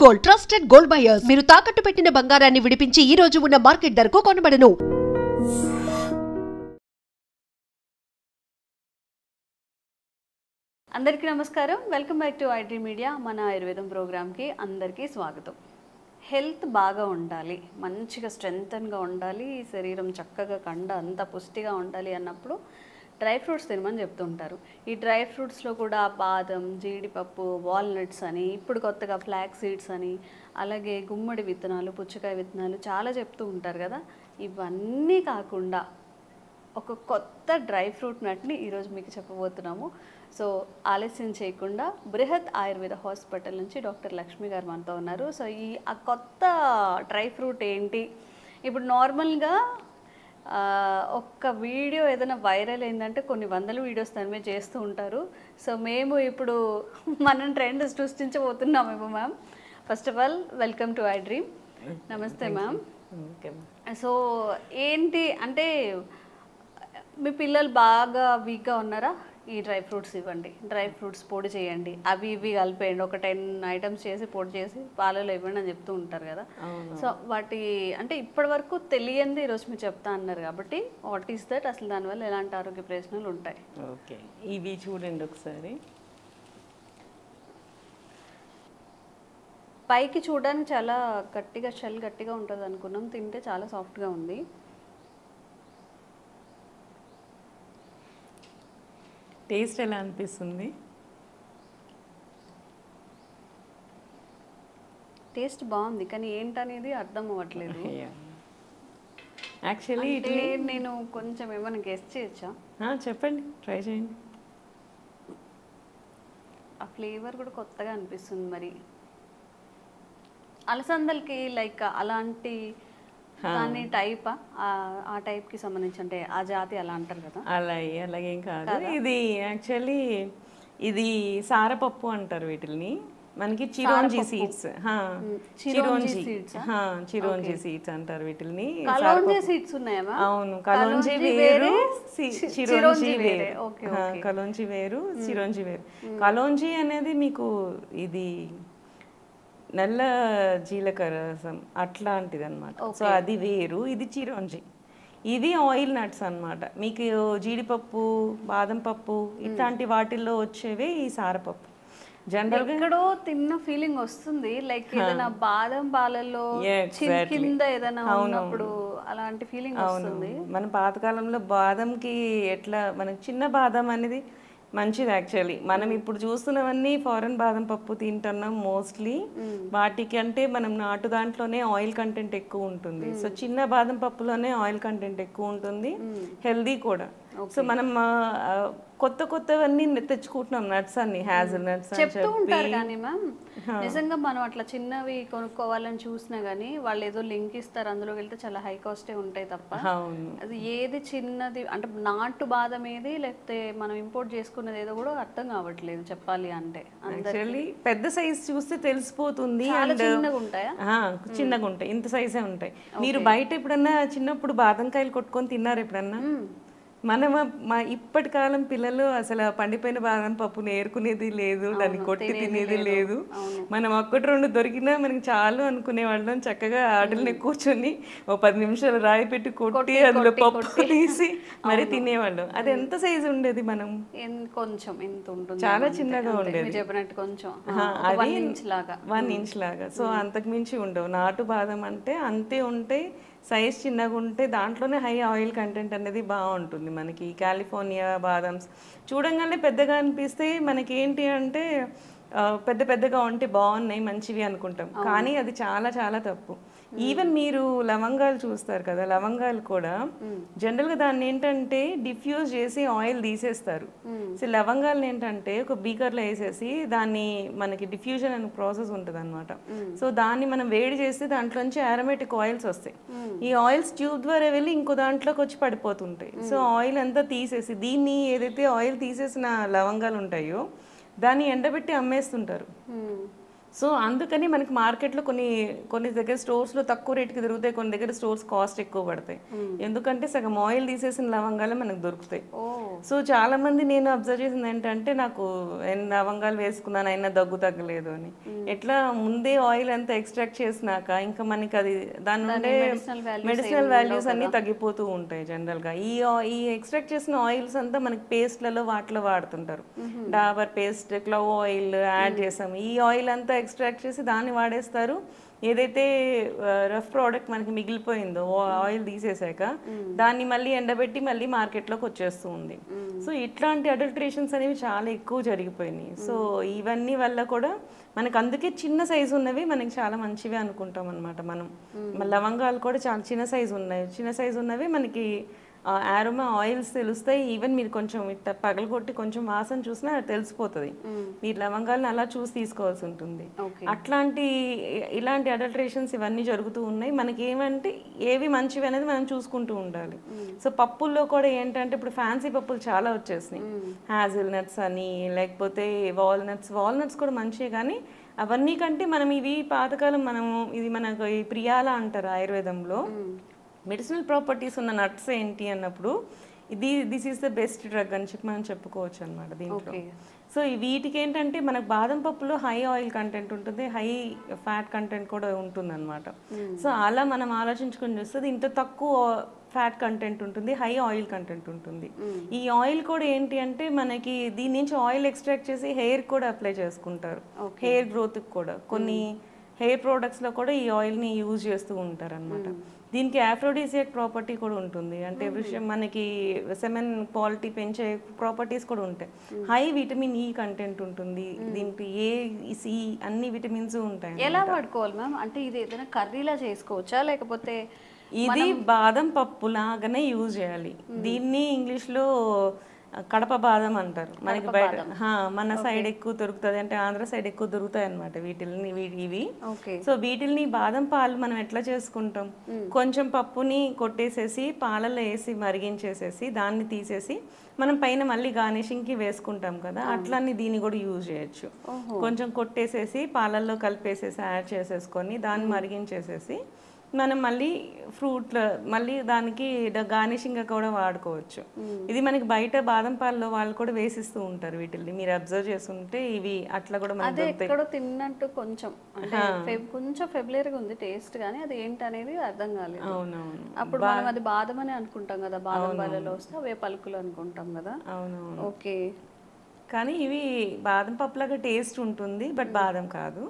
Gold trusted gold buyers మీరు తాకట్టు పెట్టిన బంగారాన్ని విడిపించి ఈ రోజు ఉన్న మార్కెట్ ధరకు కొనబడను. అందరికీ నమస్కారం. Welcome back to iDream media. మన ఆయుర్వేదం ప్రోగ్రామ్కి అందరికీ స్వాగతం. హెల్త్ బాగా ఉండాలి, మంచిగా స్ట్రెంగ్తన్గా ఉండాలి, శరీరం చక్కగా కండ అంతా పుష్టిగా ఉండాలి అన్నప్పుడు డ్రై ఫ్రూట్స్ తినమని చెప్తుంటారు. ఈ డ్రై ఫ్రూట్స్లో కూడా బాదం, జీడిపప్పు, వాల్నట్స్ అని, ఇప్పుడు కొత్తగా ఫ్లాక్ సీడ్స్ అని, అలాగే గుమ్మడి విత్తనాలు, పుచ్చకాయ విత్తనాలు చాలా చెప్తూ ఉంటారు కదా. ఇవన్నీ కాకుండా ఒక కొత్త డ్రై ఫ్రూట్ నట్ని ఈరోజు మీకు చెప్పబోతున్నాము. సో ఆలస్యం చేయకుండా బృహత్ ఆయుర్వేద హాస్పిటల్ నుంచి డాక్టర్ లక్ష్మి గారు మనతో ఉన్నారు. సో ఆ కొత్త డ్రై ఫ్రూట్ ఏంటి? ఇప్పుడు నార్మల్గా ఒక్క వీడియో ఏదైనా వైరల్ అయిందంటే కొన్ని వందల వీడియోస్ దాని మీద చేస్తూ ఉంటారు. సో మేము ఇప్పుడు మనం ట్రెండ్ సృష్టించబోతున్నామేమో ma'am. First of all welcome to iDream. నమస్తే మ్యామ్. సో ఏంటి అంటే మీ పిల్లలు బాగా వీక్గా ఉన్నారా? ఈ డ్రై ఫ్రూట్స్ ఇవ్వండి, డ్రై ఫ్రూట్స్ పొడి చేయండి, అవి ఇవి కలిపేయండి, ఒక 10 ఐటమ్స్ చేసి పొడి చేసి పాలలో ఇవ్వండి అని చెప్తూ ఉంటారు కదా. సో వాటి అంటే ఇప్పటి వరకు తెలియంది ఈరోజు మీరు చెప్తా అన్నారు కాబట్టి వాట్ ఈస్ దట్, అసలు దానివల్ల ఎలాంటి ఆరోగ్య ప్రయోజనాలు ఉంటాయి? ఓకే, ఇవి చూడండి ఒకసారి. పైకి చూడడానికి చాలా గట్టిగా షెల్ గట్టిగా ఉంటుంది అనుకున్నాం, తింటే చాలా సాఫ్ట్గా ఉంది. టేస్ట్ ఎలా అనిపిస్తుంది? టేస్ట్ బాగుంది, కానీ ఏంటనేది అర్థం అవ్వట్లేదు. యాక్చువల్లీ నేను కొంచెం ఏమైనా గెస్ట్ చేయొచ్చా? చెప్పండి, ట్రై చేయండి. ఆ ఫ్లేవర్ కూడా కొత్తగా అనిపిస్తుంది. మరి అలసందలకి లైక్ అలాంటి దాని టైపా, ఆ టైప్కి సంబంధించి అంటే ఆ జాతి అలా అంటారు కదా? అలాగేం కాదు. ఇది యాక్చువల్లీ ఇది సారపప్పు అంటారు వీటిని. మనకి చిరోంజీ సీడ్స్, చిరోంజీ సీడ్స్ అంటారు వీటిని. సీడ్స్ ఉన్నాయా? అవును, కలోంజీ వేరు, చిరోంజీ వేరు. కలోంజీ వేరు, చిరోంజీ వేరు. కలోంజీ అనేది మీకు ఇది నల్ల జీలకర్ర రసం అట్లాంటిది అనమాట. సో అది వేరు, ఇది చిరోంజి. ఇది ఆయిల్ నట్స్ అనమాట. మీకు జీడిపప్పు, బాదం పప్పు ఇట్లాంటి వాటిల్లో వచ్చేవే ఈ సారపప్పు. జనరల్ గా ఎక్కడో తిన్న ఫీలింగ్ వస్తుంది, లైక్ ఏదైనా బాదం పాలల్లో కింద ఏదైనా ఉన్నప్పుడు అలాంటి ఫీలింగ్ వస్తుంది. మన పాతకాలంలో బాదంకి ఎట్లా మనకి చిన్న బాదం అనేది మంచిది. యాక్చువల్లీ మనం ఇప్పుడు చూస్తున్నవన్నీ ఫారెన్ బాదం పప్పు తింటున్నాం మోస్ట్లీ. వాటికి అంటే మనం నాటు దాంట్లోనే ఆయిల్ కంటెంట్ ఎక్కువ ఉంటుంది. సో చిన్న బాదం పప్పులోనే ఆయిల్ కంటెంట్ ఎక్కువ ఉంటుంది, హెల్దీ కూడా. సో మనం కొత్తవన్నీ తెచ్చుకుంటున్నాం, నట్స్ అన్ని, హ్యాజల్ నట్స్ చెప్తూ ఉంటారు. కానీ మ్యామ్ నిజంగా మనం అట్లా చిన్నవి కొనుక్కోవాలని చూసినా గానీ వాళ్ళు ఏదో లింక్ ఇస్తారు, అందులోకి వెళ్తే చాలా హై కాస్టే ఉంటాయి తప్ప అది ఏది చిన్నది అంటే నాటు బాదం ఏది లేకపోతే మనం ఇంపోర్ట్ చేసుకున్నది ఏదో కూడా అర్థం కావట్లేదు చెప్పాలి అంటే. పెద్ద సైజ్ చూస్తే తెలిసిపోతుంది. చిన్నగా ఉంటాయా? చిన్నగా ఉంటాయి, ఇంత సైజే ఉంటాయి. మీరు బయట ఎప్పుడన్నా చిన్నప్పుడు బాదం కాయలు కొట్టుకొని తిన్నారు ఎప్పుడన్నా? మా ఇప్పటి కాలం పిల్లలు అసలు పండిపోయిన బాదం పప్పుని ఏరుకునేది లేదు, దాన్ని కొట్టి తినేది లేదు. మనం 1-2 దొరికినా మనకి చాలు అనుకునే వాళ్ళం. చక్కగా ఆటల్ని కూర్చొని 10 నిమిషాలు రాయి పెట్టి కొట్టి అందులో పప్పు తీసి మరి తినేవాళ్ళం. అది ఎంత సైజు ఉండేది? మనం కొంచెం ఇంత ఉంటుంది, చాలా చిన్నగా ఉండేది, చెప్పినట్టు కొంచెం 1 ఇంచ్ లాగా. సో అంతకు మించి ఉండవు. నాటు బాదం అంటే అంతే ఉంటాయి, సైజ్ చిన్నగా ఉంటే దాంట్లోనే హై ఆయిల్ కంటెంట్ అనేది బాగుంటుంది. మనకి కాలిఫోర్నియా బాదమ్స్ చూడంగానే పెద్దగా అనిపిస్తే మనకి ఏంటి అంటే పెద్దగా ఉంటే బాగున్నాయి మంచివి అనుకుంటాం, కానీ అది చాలా చాలా తప్పు. ఈవెన్ మీరు లవంగాలు చూస్తారు కదా, లవంగాలు కూడా జనరల్గా దాన్ని ఏంటంటే డిఫ్యూజ్ చేసి ఆయిల్ తీసేస్తారు. సో లవంగాలను ఏంటంటే ఒక బీకర్లో వేసేసి దాన్ని మనకి డిఫ్యూజన్ అనే ప్రాసెస్ ఉంటుంది అనమాట. సో దాన్ని మనం వేడి చేస్తే దాంట్లోంచి అరోమేటిక్ ఆయిల్స్ వస్తాయి. ఈ ఆయిల్స్ ట్యూబ్ ద్వారా వెళ్ళి ఇంకో దాంట్లోకి వచ్చి పడిపోతుంటాయి. సో ఆయిల్ అంతా తీసేసి దీన్ని ఏదైతే ఆయిల్ తీసేసిన లవంగాలు ఉంటాయో దాన్ని ఎండబెట్టి అమ్మేస్తుంటారు. సో అందుకని మనకి మార్కెట్లో కొన్ని దగ్గర స్టోర్స్లో తక్కువ రేటుకి దొరుకుతాయి, కొన్ని దగ్గర స్టోర్స్ కాస్ట్ ఎక్కువ పడతాయి. ఎందుకంటే సగం ఆయిల్ తీసేసిన లవంగాలు మనకు దొరుకుతాయి. సో చాలా మంది నేను అబ్జర్వ్ చేసింది ఏంటంటే నాకు లవంగాలు వేసుకున్నాను అయినా దగ్గు తగ్గలేదు అని. ఎట్లా ముందే ఆయిల్ అంతా ఎక్స్ట్రాక్ట్ చేసినాక ఇంకా మనకి అది దాని నుండే మెడిసినల్ వాల్యూస్ అన్ని తగ్గిపోతూ ఉంటాయి జనరల్ గా. ఈ ఎక్స్ట్రాక్ట్ చేసిన ఆయిల్స్ అంతా మనకి పేస్ట్లలో వాటిలో వాడుతుంటారు. Dabur paste, clove oil add చేసాము. ఈ ఆయిల్ అంతా ఎక్స్ట్రాక్ట్ చేసి దాన్ని వాడేస్తారు. ఏదైతే రఫ్ ప్రోడక్ట్ మనకి మిగిలిపోయిందో ఆయిల్ తీసేసాక దాన్ని మళ్ళీ ఎండబెట్టి మళ్ళీ మార్కెట్లోకి వచ్చేస్తూ ఉంది. సో ఇట్లాంటి అడల్ట్రేషన్స్ అనేవి చాలా ఎక్కువ జరిగిపోయినాయి. సో ఇవన్నీ వల్ల కూడా మనకు అందుకే చిన్న సైజు ఉన్నవి మనకి చాలా మంచివి అనుకుంటాం అనమాట. మనం లవంగాలు కూడా చాలా చిన్న సైజు ఉన్నాయి. చిన్న సైజు ఉన్నవి మనకి ఆరోమా ఆయిల్స్ తెలుస్తాయి. ఈవెన్ మీరు కొంచెం ఇట్లా పగలగొట్టి కొంచెం వాసన చూసినా తెలిసిపోతుంది. మీరు లవంగాలను అలా చూసి తీసుకోవాల్సి ఉంటుంది. ఇలాంటి అడల్ట్రేషన్స్ ఇవన్నీ జరుగుతూ ఉన్నాయి. మనకి ఏమంటే ఏవి మంచివి అనేది మనం చూసుకుంటూ ఉండాలి. సో పప్పుల్లో కూడా ఏంటంటే ఇప్పుడు ఫ్యాన్సీ పప్పులు చాలా వచ్చేసినాయి. హ్యాజిల్ నట్స్ అని, లేకపోతే వాల్నట్స్ కూడా మంచివి. కానీ అవన్నీ కంటే మనం ఇవి పాతకాలం ఇది మనకు ఈ ప్రియాల అంటారు ఆయుర్వేదంలో. మెడిసినల్ ప్రాపర్టీస్ ఉన్న నట్స్ ఏంటి అన్నప్పుడు this is the best drug అని చెప్పి మనం చెప్పుకోవచ్చు అనమాట దీంట్లో. సో వీటికి ఏంటంటే మనకు బాదం పప్పులో హై ఆయిల్ కంటెంట్ ఉంటుంది, హై ఫ్యాట్ కంటెంట్ కూడా ఉంటుంది అనమాట. సో అలా మనం ఆలోచించుకొని చూస్తే ఇంత తక్కువ ఫ్యాట్ కంటెంట్ ఉంటుంది, హై ఆయిల్ కంటెంట్ ఉంటుంది. ఈ ఆయిల్ కూడా ఏంటి అంటే మనకి దీని నుంచి ఆయిల్ ఎక్స్ట్రాక్ట్ చేసి హెయిర్ కూడా అప్లై చేసుకుంటారు. హెయిర్ గ్రోత్కి కూడా కొన్ని హెయిర్ ప్రోడక్ట్స్లో కూడా ఈ ఆయిల్ని యూజ్ చేస్తూ ఉంటారు అనమాట. దీనికి ఆఫ్రోడిసియాక్ ప్రాపర్టీ కూడా ఉంటుంది. అంటే మనకి సెమెన్ క్వాలిటీ పెంచే ప్రాపర్టీస్ కూడా ఉంటాయి. హై విటమిన్ ఈ కంటెంట్ ఉంటుంది దీనికి. సి అన్ని విటమిన్స్ ఉంటాయి. ఎలా వాడుకోవాలి మ్యామ్? అంటే ఇది ఏదైనా కర్రీలా చేసుకోవచ్చా, లేకపోతే ఇది బాదం పప్పు లాగానే యూజ్ చేయాలి. దీన్ని ఇంగ్లీష్లో కడప బాదం అంటారు. మనకి బయట మన సైడ్ ఎక్కువ దొరుకుతుంది, అంటే ఆంధ్ర సైడ్ ఎక్కువ దొరుకుతాయి అనమాట ఇవి. సో వీటిల్ని బాదం పాలు మనం ఎట్లా చేసుకుంటాం, కొంచెం పప్పుని కొట్టేసేసి పాలలో వేసి మరిగించేసేసి దాన్ని తీసేసి మనం పైన మళ్ళీ గార్నిషింగ్కి వేసుకుంటాం కదా, అట్లన్నీ దీన్ని కూడా యూజ్ చేయొచ్చు. కొంచెం కొట్టేసేసి పాలల్లో కలిపేసేసి యాడ్ చేసేసుకొని దాన్ని మరిగించేసేసి మనం మళ్ళీ మళ్ళీ దానికి గార్నిషింగ్ కూడా వాడుకోవచ్చు. ఇది మనకి బయట బాదం పాలలో వాళ్ళు కూడా వేసిస్తూ ఉంటారు వీటిని. మీరు అబ్జర్వ్ చేస్తుంటే ఇవి అట్లా కూడా ఎక్కడో తిన్నట్టు కొంచెం కొంచెం ఫెమిలియర్గా ఉంది టేస్ట్, కానీ అది ఏంటి అనేది అర్థం కాలేదు. అవునవును. అప్పుడు మనం అది బాదం అని అనుకుంటాం కదా, బాదం పాలలో వస్తే అవే పలుకులు అనుకుంటాం కదా. అవునవును. ఓకే. కానీ ఇవి బాదం పప్పులాగా టేస్ట్ ఉంటుంది, బట్ బాదం కాదు.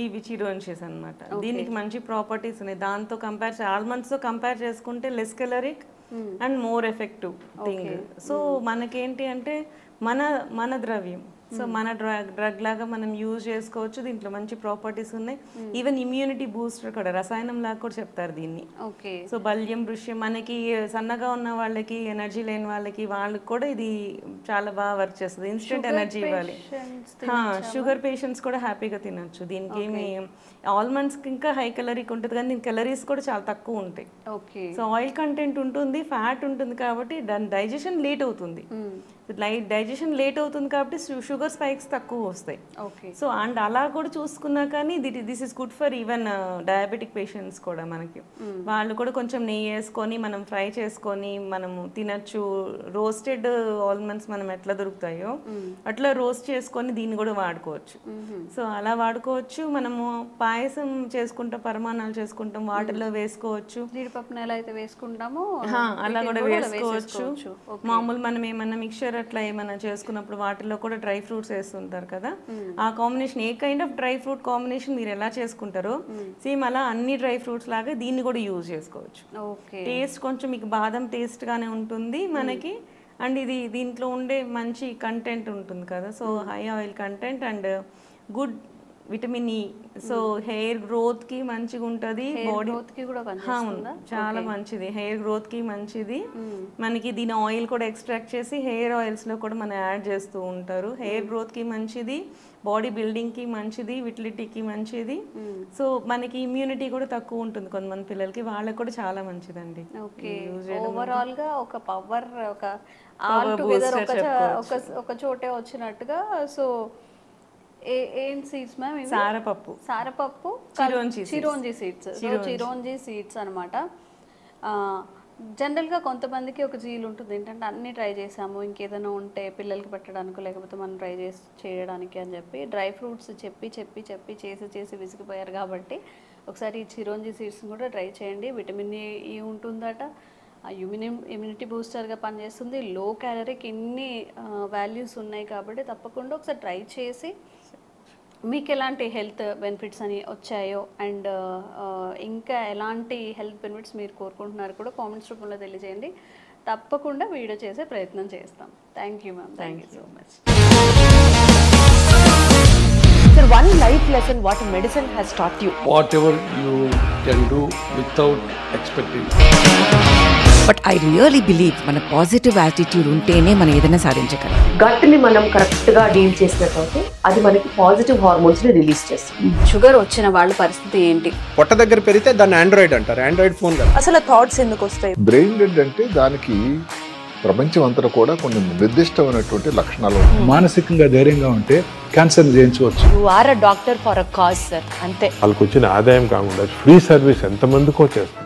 ఇవి చిరోన్షిస్ అనమాట. దీనికి మంచి ప్రాపర్టీస్ ఉన్నాయి. దాంతో ఆల్మండ్స్తో కంపేర్ చేసుకుంటే less caloric and more effective thing. So మనకేంటి అంటే మన ద్రవ్యం, సో మన డ్రగ్ లాగా మనం యూజ్ చేసుకోవచ్చు. దీంట్లో మంచి ప్రాపర్టీస్ ఉన్నాయి. ఈవెన్ ఇమ్యూనిటీ బూస్టర్ కూడా, రసాయనం లాగా కూడా చెప్తారు దీన్ని. సో బల్యం, వృష్యం, మనకి సన్నగా ఉన్న వాళ్ళకి, ఎనర్జీ లేని వాళ్ళకి కూడా ఇది చాలా బాగా వర్క్ చేస్తుంది. ఇన్స్టెంట్ ఎనర్జీ ఇవ్వాలి. షుగర్ పేషెంట్స్ కూడా హ్యాపీగా తినొచ్చు. దీనికి ఏమి ఆల్మండ్స్కి ఇంకా హై కెలరీకి ఉంటుంది, కానీ దీని కెలరీస్ కూడా చాలా తక్కువ ఉంటాయి. సో ఆయిల్ కంటెంట్ ఉంటుంది, ఫ్యాట్ ఉంటుంది, కాబట్టి దాని డైజెషన్ లేట్ అవుతుంది. డైజెషన్ లేట్ అవుతుంది కాబట్టి షుగర్ స్పైక్స్ తక్కువ వస్తాయి. సో అండ్ అలా కూడా చూసుకున్నా కానీ this is good for even diabetic patients కూడా. మనకి వాళ్ళు కూడా కొంచెం నెయ్యి వేసుకొని మనం ఫ్రై చేసుకొని మనము తినచ్చు. రోస్టెడ్ ఆల్మండ్స్ మనం ఎట్లా దొరుకుతాయో అట్లా రోస్ట్ చేసుకొని దీన్ని కూడా వాడుకోవచ్చు. సో అలా వాడుకోవచ్చు. మనము పాయసం చేసుకుంటాం, పరమాణాలు చేసుకుంటాం, వాటిలో వేసుకోవచ్చు. జీడిపప్పును ఎలా అయితే వేసుకుంటామో అలా కూడా వేసుకోవచ్చు. మామూలు మనం ఏమన్నా మిక్చర్ అట్లా ఏమైనా చేసుకున్నప్పుడు వాటిలో కూడా డ్రై ఫ్రూట్స్ వేస్తుంటారు కదా, ఆ combination A kind of dry fruit combination మీరు ఎలా చేసుకుంటారో సేమ్ అలా అన్ని డ్రై ఫ్రూట్స్ లాగా దీన్ని కూడా యూజ్ చేసుకోవచ్చు. టేస్ట్ కొంచెం మీకు బాదం టేస్ట్ గానే ఉంటుంది మనకి. అండ్ దీంట్లో ఉండే మంచి కంటెంట్ ఉంటుంది కదా, so high oil content and good vitamin E. So hair growth కి మంచిగా ఉంటుంది. బాడీ చాలా మంచిది, హెయిర్ గ్రోత్ కి మంచిది. మనకి దీని ఆయిల్ కూడా ఎక్స్ట్రాక్ట్ చేసి హెయిర్ ఆయిల్స్ లో కూడా మనం యాడ్ చేస్తూ ఉంటారు. హెయిర్ గ్రోత్ కి మంచిది, బాడీ బిల్డింగ్ కి మంచిది, విటిలిటీకి మంచిది. సో మనకి ఇమ్యూనిటీ కూడా తక్కువ ఉంటుంది కొంతమంది పిల్లలకి, వాళ్ళకి కూడా చాలా మంచిదండి. ఓవరాల్ గా ఒక పవర్, ఒక ఆల్ టుగెదర్ ఒక చోటే వచ్చినట్టుగా. సో ఏం seeds ma'am? సారపప్పు, chironji seeds. Chironji seeds అనమాట. జనరల్గా కొంతమందికి ఒక జీల్ ఉంటుంది ఏంటంటే అన్నీ ట్రై చేసాము, ఇంకేదైనా ఉంటే పిల్లలకి పెట్టడానికి లేకపోతే మనం ట్రై చేయడానికి అని చెప్పి డ్రై ఫ్రూట్స్ చెప్పి చెప్పి చెప్పి చేసి చేసి విసిగిపోయారు. కాబట్టి ఒకసారి ఈ చిరోంజి సీడ్స్ని కూడా ట్రై చేయండి. విటమిన్ ఈ ఉంటుందట, ఇమ్యూనిటీ బూస్టర్గా పనిచేస్తుంది, లో క్యాలరీకి ఇన్ని వాల్యూస్ ఉన్నాయి. కాబట్టి తప్పకుండా ఒకసారి ట్రై చేసి మీకు ఎలాంటి హెల్త్ బెనిఫిట్స్ అని వచ్చాయో అండ్ ఇంకా ఎలాంటి హెల్త్ బెనిఫిట్స్ మీరు కోరుకుంటున్నారు కూడా కామెంట్స్ రూపంలో తెలియజేయండి. తప్పకుండా వీడియో చేసే ప్రయత్నం చేస్తాం. Thank you ma'am. Thank you so much. Sir, one life lesson what medicine has taught you. Whatever you can do without expecting. But I really believe మన పాజిటివ్ యాటిట్యూడ్ ఉంటేనే మనం ఏదైనా సాధించగలం. గట్ని మనం కరెక్ట్గా డీల్ చేసినట్లయితే అది మనకి పాజిటివ్ హార్మోన్స్ని రిలీజ్ చేస్తుంది. షుగర్ వచ్చిన వాళ్ళ పరిస్థితి ఏంటి? పొట్ట దగ్గర పెరిగితే దాన్ని ఆండ్రాయిడ్ అంటారు, ఆండ్రాయిడ్ ఫోన్ కదా. అసలు థాట్స్ ఎందుకు వస్తాయి? బ్రెయిన్ డెడ్ అంటే దానికి ప్రపంచం అంతా కూడా కొన్ని నిర్దిష్టమైనటువంటి లక్షణాలు. మానసికంగా ధైర్యంగా ఉంటే క్యాన్సర్ జయించవచ్చు. You are a doctor for a cause sir, అంతే. వాళ్ళకి వచ్చిన ఆదాయం కాకుండా ఫ్రీ సర్వీస్ ఎంతమందికో చేస్తారు.